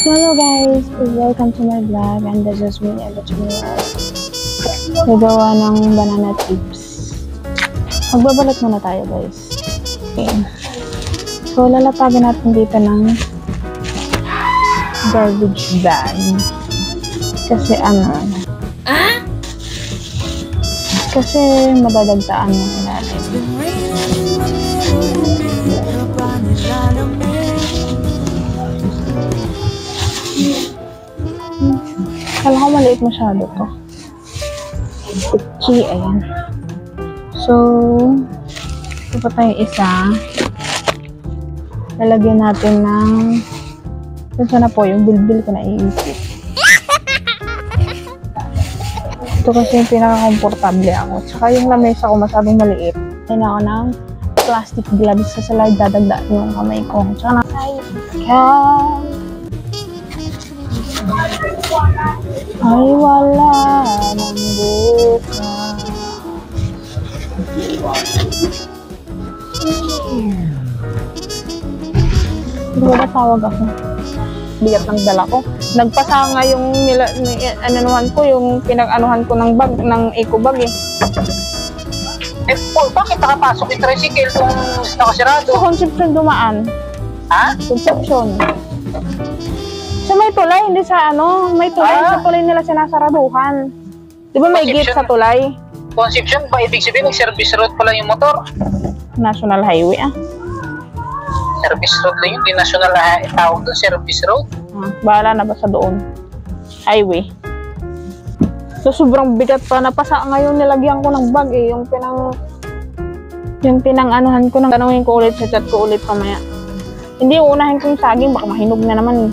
So hello guys, welcome to my vlog and this is me and the tomorrow. Nagawa ng banana chips. Magbabalik muna tayo guys. Okay. So lalatagan natin dito ng garbage bag. Kasi kasi madadagtaan yung ilalim. Kala ko maliit masyado to. Pichi, ayan. So, ito pa tayong isa. Lalagyan natin ng saan na po yung bilbil ko na iisip. Ito kasi yung pinaka-komportable ako. Tsaka yung lamesa ko masyadong maliit. Kaya ako ng plastic gloves sa slide dadagdagan yung kamay ko. Tsaka na ay wala ng bukas. Hindi ba tawag ako? Bigat ng dala ko. Nagpasa nga yung anuhan ko, yung pinag-anuhan ko ng bag, ng eco bag eh. Eh, bakit nakapasok yung tricycle kung nakasirado? Sa Concepcion dumaan. Ha? Concepcion. So may tulay, hindi sa may tulay. Sa tulay nila sinasaraduhan. Di ba may gate sa tulay? Concepcion ba? Ibig sabihin, nag-service road pala yung motor. National highway Service road lang yun, di national tawag doon, service road. Bahala na ba sa doon? Highway. So sobrang bigat pa. Napasa ngayon nilagyan ko ng bag eh. Yung pinang-anuhan ko, tanungin ko ulit sa chat ko ulit kamaya. Hindi, unahin ko yung saging, baka mahinog na naman eh.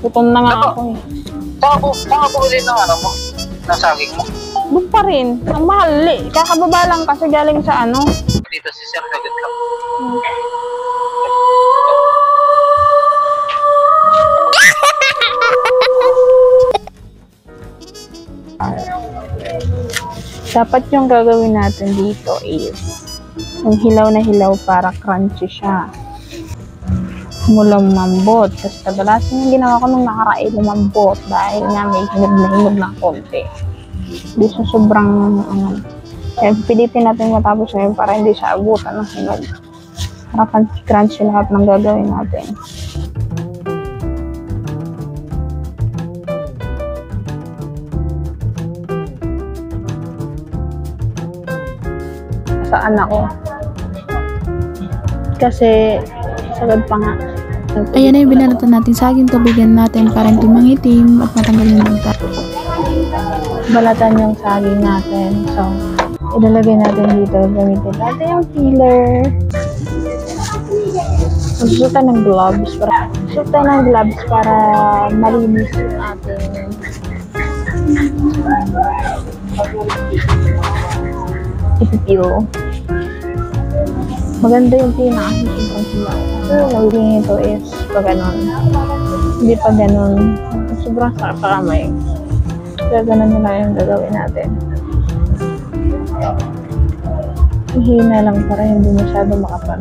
Gutom na nga ako eh. Saka po ulit ng ng saging mo? Doon pa rin. Ang mahal eh. Kakababa lang kasi galing sa Dito si Sir Dagat lang. Dapat yung gagawin natin dito is yung hilaw na hilaw para crunchy siya. Lumambot. Kasi kadalasan yung ginawa ko nung nakaraan lumambot dahil nga may hinog na konti. Hindi siya sobrang kaya pilitin natin matapos ngayon para hindi siya abutan ng hinog. Para crunchy lahat ng gagawin natin. Saan ako? Kasi sagad pa nga. Ayan na yung binalatan natin saging, tubigan natin para hindi mangitim at matanggal yung lagta. Balatan yung saging natin. So, ilalagay natin dito. Gamitin natin yung peeler. Magsusot tayo ng gloves para malinis yung ating ipipil. Maganda yung pinaka-sobrang hilaw. So, nagiging ito is pag ganun. Hindi pa ganun. Sobrang sarap sa kamay. Kaya ganun na yung gagawin natin. Hihina lang para hindi masyado makapal.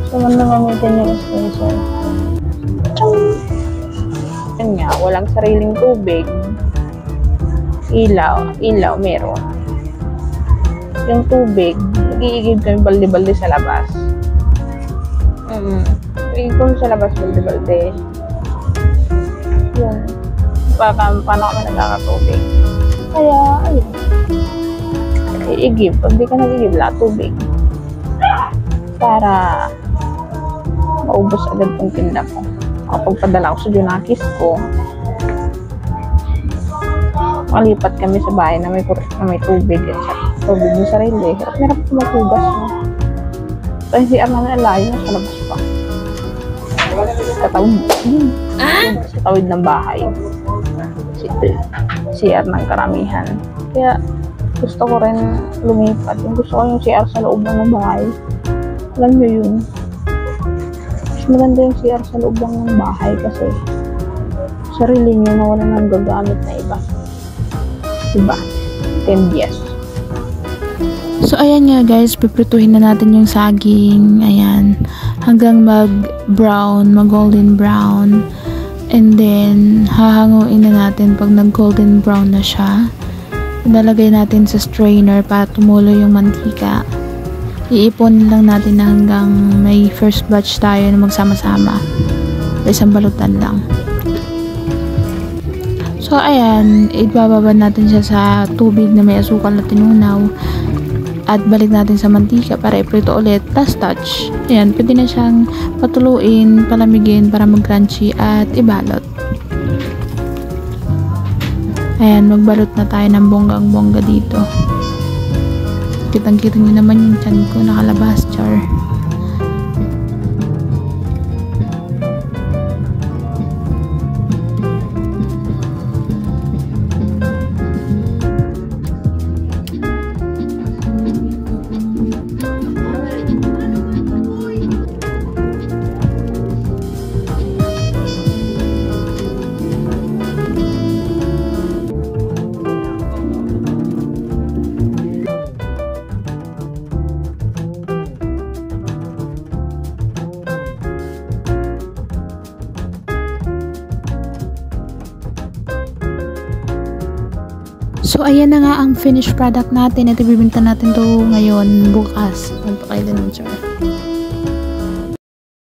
So, gamitin yung station. Yan nga, walang sariling tubig. Ilaw meron. Yung tubig, nag-iigib kami balde-balde sa labas. Nag-iigib kami sa labas balde-balde. Yun. Paano kami nagkakatubig. Kaya, ayun. Iigib. Pag di ka nag-iigib, wala tubig. Para maubos agad yung tinda ko. Kapag padala ko sa Junakis ko, malipat kami sa bahay na may tubig at tubig ng sarili. Hirap ko maghugas mo. So, si Arman na layo na sa labas pa. Sa tawid ng bahay. CR ng karamihan. Kaya gusto ko rin lumipat. Gusto ko yung CR sa loob ng bahay. Alam nyo yun. Mas maganda yung CR sa loob ng bahay kasi sarili nyo na wala nang gagamit na iba. Diba? 10 yes. So, ayan nga guys, piprituhin na natin yung saging. Ayan. Hanggang mag-brown, mag-golden brown. And then, hahanguin na natin pag nag-golden brown na siya. Ilalagay natin sa strainer para tumulo yung mantika. Iipon lang natin na hanggang may first batch tayo na magsama-sama. Isang balutan lang. So, ayan. Ibababa natin siya sa tubig na may asukal na tinunaw. At balik natin sa mantika para iprito ulit. Last touch. Ayan, pwede na siyang patuluin, palamigin para mag-crunchy at ibalot. Ayan, magbalot na tayo ng bonggang-bongga dito. Kitang-kita nyo naman yung tiyan ko nakalabas, char. So, ayan na nga ang finished product natin. Ito, bibinta natin to ngayon, bukas. Magpakailan ng char.